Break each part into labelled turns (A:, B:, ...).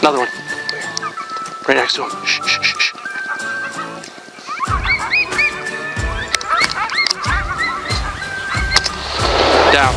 A: other one. Right next to him. Shh, shh, shh, shh. Down.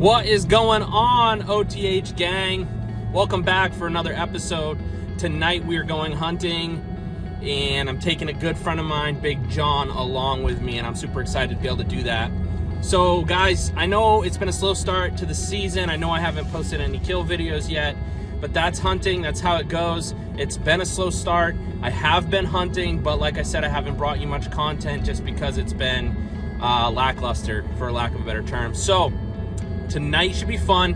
B: What is going on, OTH gang? Welcome back for another episode. Tonight we are going hunting, and I'm taking a good friend of mine, Big John, along with me, and I'm super excited to be able to do that. So guys, I know it's been a slow start to the season. I know I haven't posted any kill videos yet, but that's hunting. That's how it goes. It's been a slow start. I have been hunting, but like I said, I haven't brought you much content just because it's been lackluster, for lack of a better term. So tonight should be fun.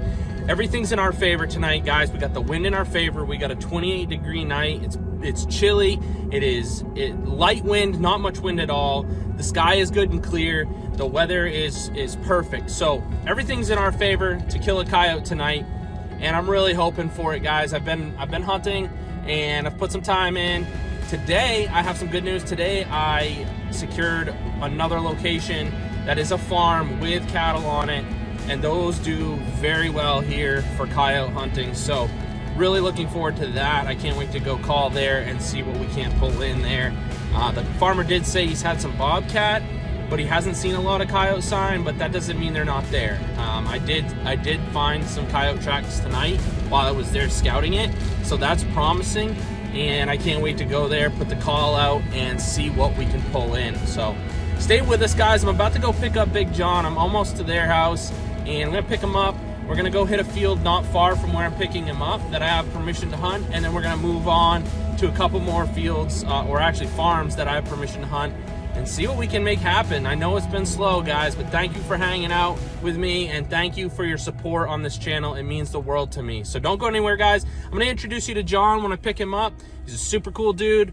B: Everything's in our favor tonight, guys. We got the wind in our favor. We got a 28-degree night. It's chilly. It light wind, not much wind at all. The sky is good and clear. The weather is perfect. So everything's in our favor to kill a coyote tonight, and I'm really hoping for it, guys. I've been hunting, and I've put some time in. Today, I have some good news. Today, I secured another location that is a farm with cattle on it, and those do very well here for coyote hunting. So really looking forward to that. I can't wait to go call there and see what we can pull in there. The farmer did say he's had some bobcat, but he hasn't seen a lot of coyote sign, but that doesn't mean they're not there. I did find some coyote tracks tonight while I was there scouting it, so that's promising, and I can't wait to go there, put the call out, and see what we can pull in. So stay with us, guys. I'm about to go pick up Big John. I'm almost to their house, and I'm gonna pick him up. We're gonna go hit a field not far from where I'm picking him up that I have permission to hunt, and then we're gonna move on to a couple more fields, or actually farms that I have permission to hunt, and see what we can make happen. I know it's been slow, guys, but thank you for hanging out with me, and thank you for your support on this channel. It means the world to me. So don't go anywhere, guys. I'm gonna introduce you to John when I pick him up. He's a super cool dude.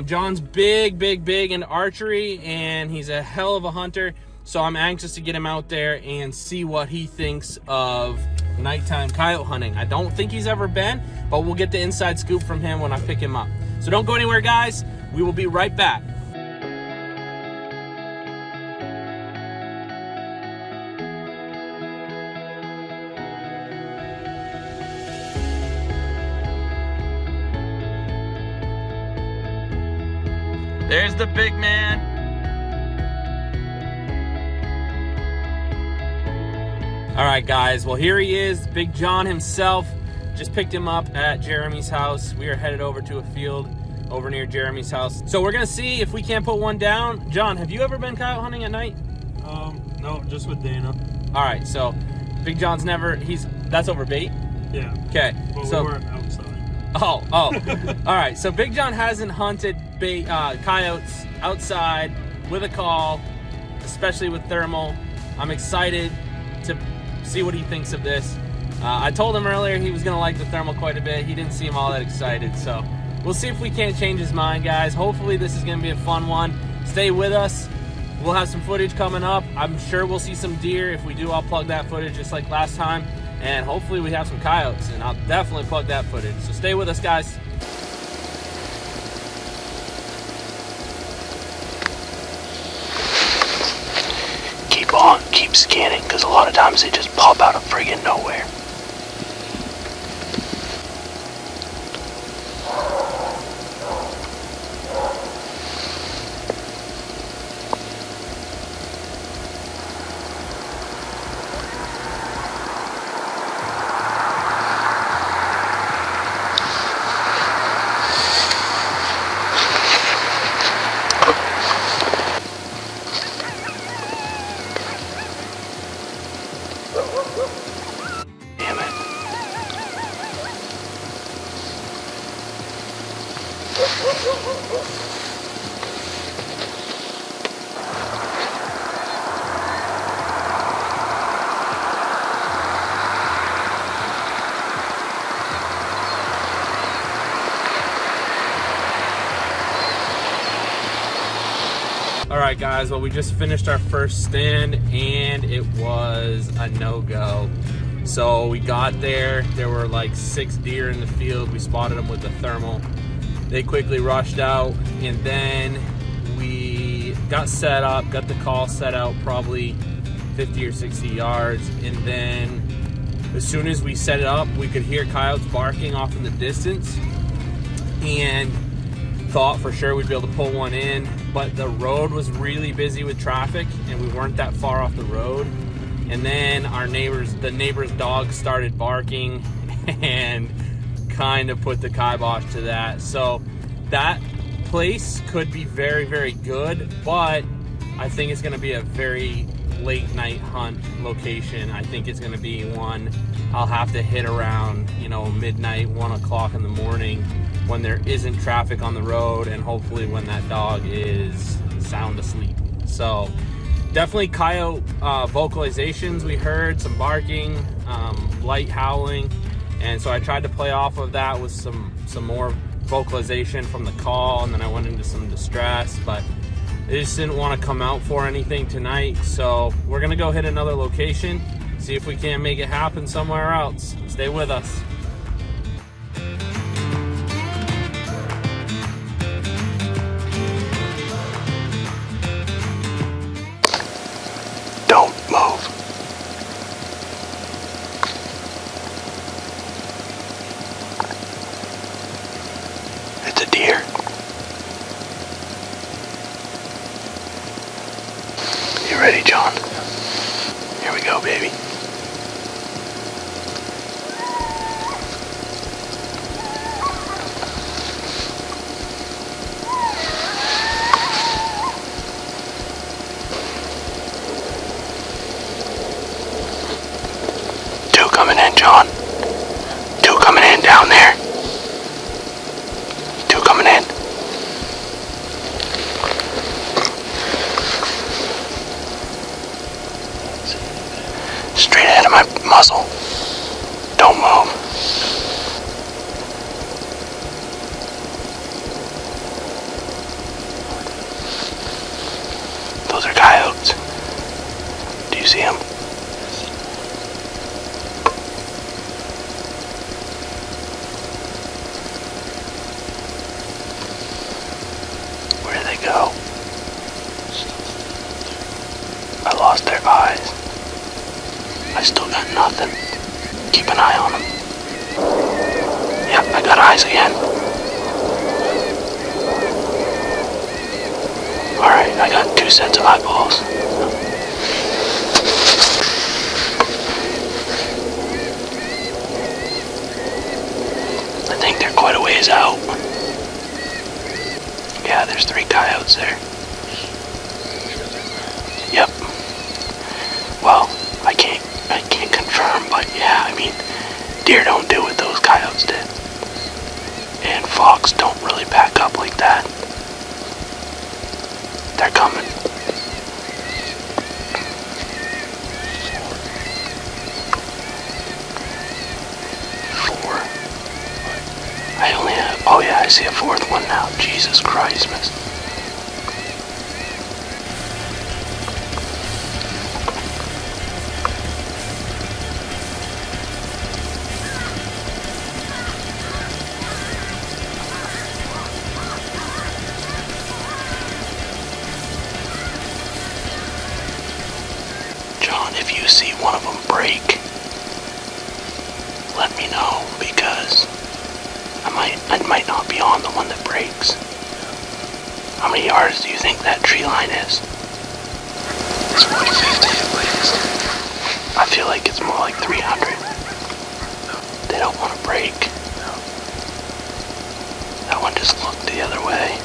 B: John's big into archery, and he's a hell of a hunter. So I'm anxious to get him out there and see what he thinks of nighttime coyote hunting. I don't think he's ever been, but we'll get the inside scoop from him when I pick him up. So don't go anywhere, guys. We will be right back. There's the big man. All right, guys, well, here he is, Big John himself. Just picked him up at Jeremy's house. We are headed over to a field over near Jeremy's house. So we're gonna see if we can't put one down. John, have you ever been coyote hunting at night?
C: No, just with Dana.
B: All right, so Big John's never, that's over bait?
C: Yeah.
B: Okay.
C: But
B: so
C: we weren't outside.
B: Oh. All right, so Big John hasn't hunted coyotes outside with a call, especially with thermal. I'm excited to see what he thinks of this. I told him earlier he was gonna like the thermal quite a bit. He didn't seem all that excited, so we'll see if we can't change his mind, guys. Hopefully this is gonna be a fun one. Stay with us. We'll have some footage coming up. I'm sure we'll see some deer. If we do, I'll plug that footage just like last time, and hopefully we have some coyotes, and I'll definitely plug that footage. So stay with us, guys.
A: Keep scanning, because a lot of times they just pop out of friggin' nowhere.
B: Alright guys, well we just finished our first stand and it was a no-go. So we got there were like 6 deer in the field. We spotted them with the thermal. They quickly rushed out, and then we got set up, got the call set out probably 50 or 60 yards, and then as soon as we set it up, we could hear coyotes barking off in the distance, and thought for sure we'd be able to pull one in, but the road was really busy with traffic and we weren't that far off the road. And then the neighbor's dog started barking and kind of put the kibosh to that. So that place could be very, very good, but I think it's going to be a very late night hunt location. I think it's going to be one I'll have to hit around, midnight, 1 o'clock in the morning, when there isn't traffic on the road, and hopefully when that dog is sound asleep. So definitely coyote vocalizations. We heard some barking, light howling, and so I tried to play off of that with some more vocalization from the call, and then I went into some distress, but they just didn't want to come out for anything tonight. So we're gonna go hit another location, see if we can't make it happen somewhere else. Stay with us.
A: Don't move. It's a deer. You ready, John? Here we go, baby. Two coming in, John. Two coming in down there. Two coming in. Straight ahead of my muzzle. Don't move. Those are coyotes. Do you see them? Where did they go? I lost their eyes. I still got nothing. Keep an eye on them. Yep, I got eyes again. Alright, I got 2 sets of eyeballs. I think they're quite a ways out. Yeah, there's 3 coyotes there. Yep. Well, I can't confirm, but yeah, I mean, deer don't do what those coyotes did. And fox don't really back up like that. They're coming. Four. I only have, oh yeah, I see a 4th one now. Jesus Christ, miss. If you see one of them break, let me know, because I might not be on the one that breaks. How many yards do you think that tree line is? It's 150 at least. I feel like it's more like 300. No. They don't want to break. No. That one just looked the other way.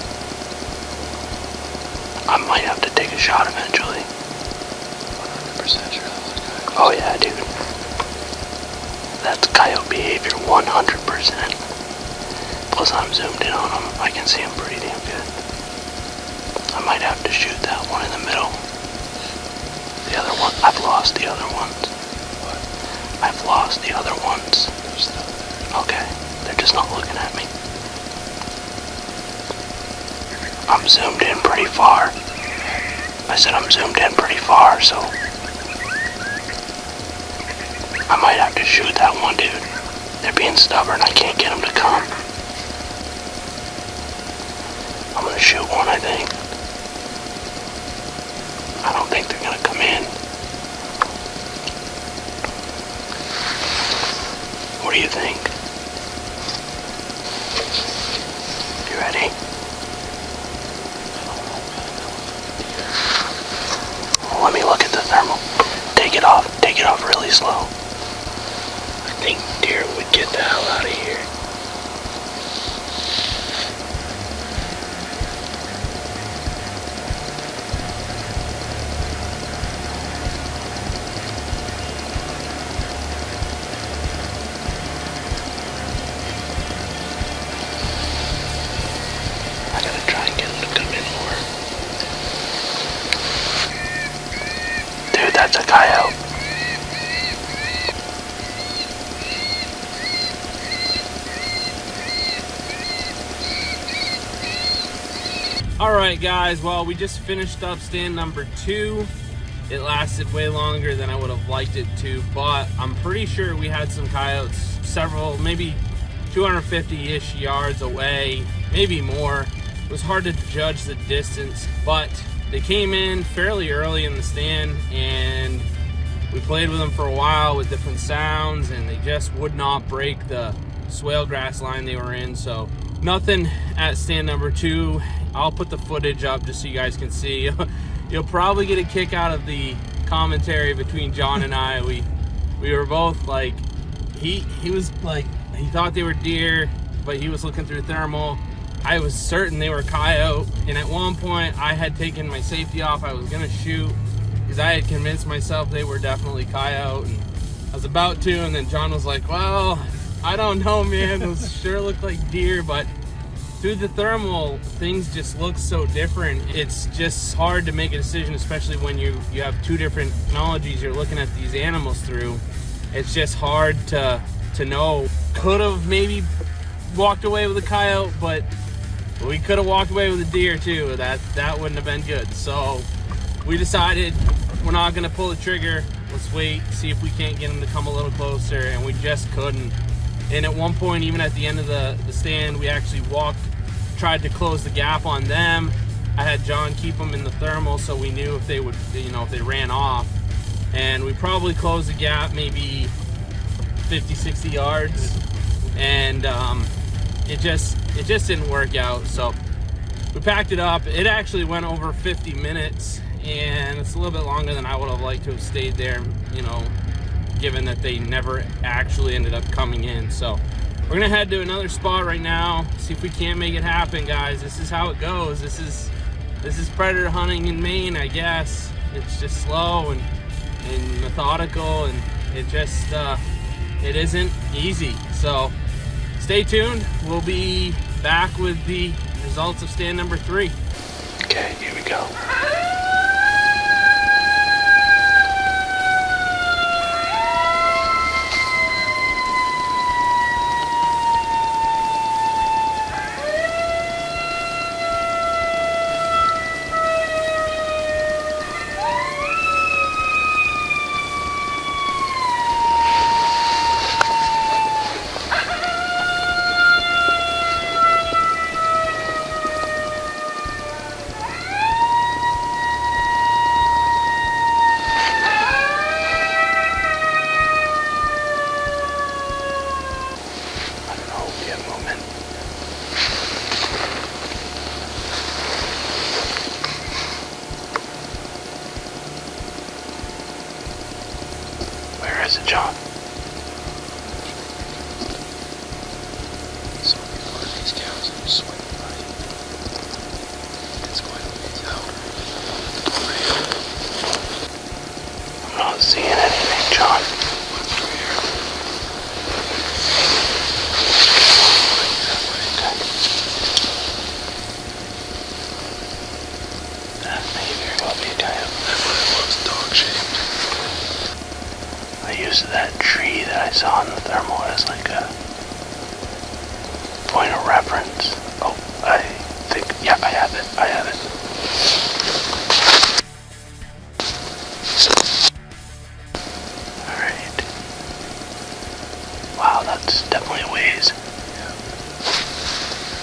A: I might have to take a shot eventually. 100% sure that was coyote. Oh yeah, dude. That's coyote behavior, 100%. Plus I'm zoomed in on them. I can see them pretty damn good. I might have to shoot that one in the middle. The other one, I've lost the other ones. What? I've lost the other ones. They're still there. Okay, they're just not looking at me. I'm zoomed in pretty far. I said I'm zoomed in pretty far, so I might have to shoot that one dude. They're being stubborn. I can't get them to come. I'm gonna shoot one, I think. I don't think they're gonna come in. What do you think? You ready? Well, let me look at the thermal. Take it off really slow. I think deer would get the hell out of here. I gotta try and get them to come in more. Dude, that's a coyote.
B: Alright guys, well we just finished up stand number 2. It lasted way longer than I would have liked it to, but I'm pretty sure we had some coyotes several, maybe 250-ish yards away, maybe more. It was hard to judge the distance, but they came in fairly early in the stand and we played with them for a while with different sounds, and they just would not break the swale grass line they were in. So nothing at stand number 2. I'll put the footage up just so you guys can see. You'll probably get a kick out of the commentary between John and I. We were both like, he was like, he thought they were deer, but he was looking through thermal. I was certain they were coyote, and at one point I had taken my safety off. I was gonna shoot because I had convinced myself they were definitely coyote, and I was about to, and then John was like, well, I don't know, man, those sure look like deer, but through the thermal, things just look so different. It's just hard to make a decision, especially when you have two different technologies you're looking at these animals through. It's just hard to know. Could have maybe walked away with a coyote, but we could have walked away with a deer too. That wouldn't have been good. So we decided we're not gonna pull the trigger. Let's wait, see if we can't get them to come a little closer, and we just couldn't. And at one point, even at the end of the stand, we actually tried to close the gap on them. I had John keep them in the thermal so we knew if they would, if they ran off. And we probably closed the gap maybe 50, 60 yards. And it just didn't work out. So we packed it up. It actually went over 50 minutes, and it's a little bit longer than I would have liked to have stayed there, given that they never actually ended up coming in. So we're gonna head to another spot right now, see if we can't make it happen, guys. This is how it goes. This is predator hunting in Maine, I guess. It's just slow and methodical, and it just it isn't easy. So stay tuned. We'll be back with the results of stand number 3.
A: Okay, here we go. Where is it, John?
D: So one of these cows are swinging right. It's going to be out.
A: I'm not seeing anything, John. That may very well be a coyote.
D: That one looks dog-shaped.
A: I used that tree that I saw in the thermal as like a point of reference. Oh, I think, yeah, I have it.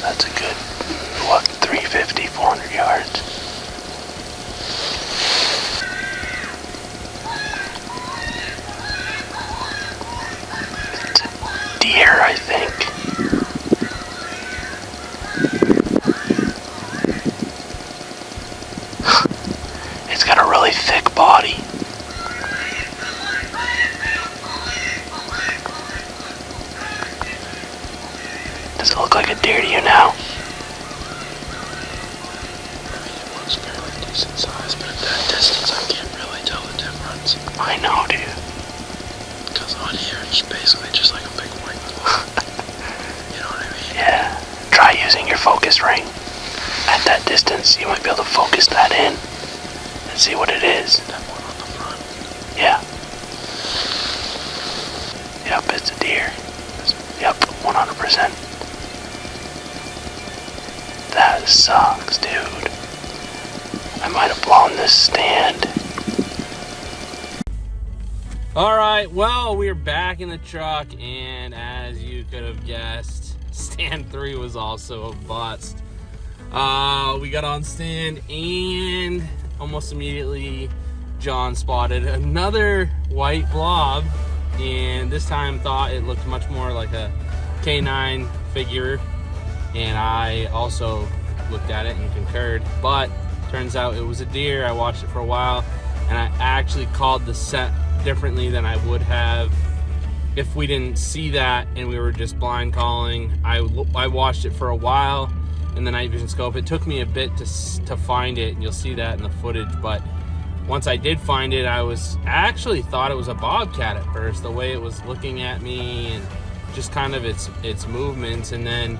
A: That's a good, 350, 400 yards. It's a deer, I think. It's got a really thick body. Does it look like a deer to you now?
D: I mean, it looks fairly decent size, but at that distance, I can't really tell the difference.
A: I know, dude.
D: Because on here, it's basically just like a big white ball. You know what I mean?
A: Yeah. Try using your focus ring. At that distance, you might be able to focus that in and see what it is.
D: That one on the front.
A: Yeah. Yep, it's a deer. Yep, 100%. That sucks, dude. I might have blown this stand.
B: Alright, well, we're back in the truck, and as you could have guessed, stand 3 was also a bust. We got on stand, and almost immediately John spotted another white blob, and this time thought it looked much more like a canine figure, and I also looked at it and concurred, but turns out it was a deer. I watched it for a while, and I actually called the set differently than I would have if we didn't see that and we were just blind calling. I watched it for a while in the night vision scope. It took me a bit to find it, and you'll see that in the footage, but once I did find it, I actually thought it was a bobcat at first, the way it was looking at me and just kind of its movements, and then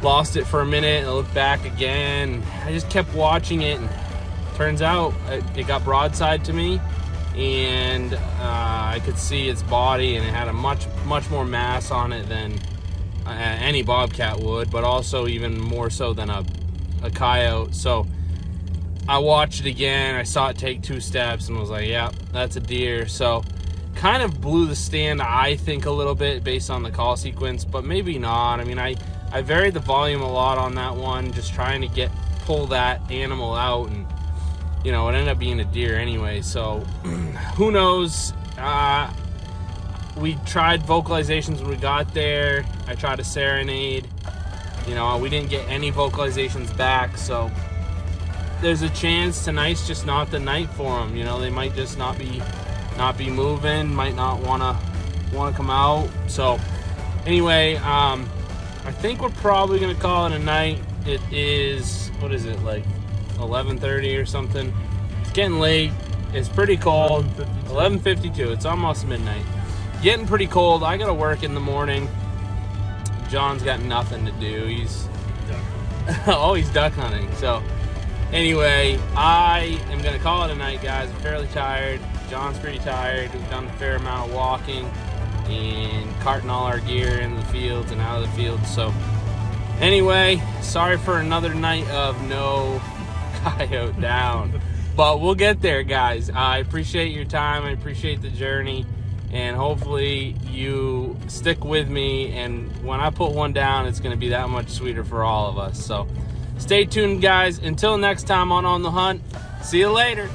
B: lost it for a minute and looked back again. I just kept watching it, and turns out it got broadside to me, and I could see its body, and it had a much more mass on it than any bobcat would, but also even more so than a coyote. So I watched it again. I saw it take 2 steps and was like, yeah, that's a deer. So kind of blew the stand, I think, a little bit based on the call sequence, but maybe not. I mean, I varied the volume a lot on that one, just trying to pull that animal out, and it ended up being a deer anyway, so who knows. We tried vocalizations when we got there. I tried a serenade. We didn't get any vocalizations back, so there's a chance tonight's just not the night for them. They might just not be moving, might not want to come out. So anyway, I think we're probably going to call it a night. It is, what is it, like 11:30 or something? It's getting late. It's pretty cold. 11:52. It's almost midnight. Getting pretty cold. I got to work in the morning. John's got nothing to do. He's duck hunting. So anyway, I am going to call it a night, guys. I'm fairly tired. John's pretty tired. We've done a fair amount of walking and carting all our gear into the fields and out of the fields. So anyway, sorry for another night of no coyote down, but we'll get there, guys. I appreciate your time. I appreciate the journey, and hopefully you stick with me, and when I put one down, it's going to be that much sweeter for all of us. So stay tuned, guys. Until next time on the Hunt, see you later.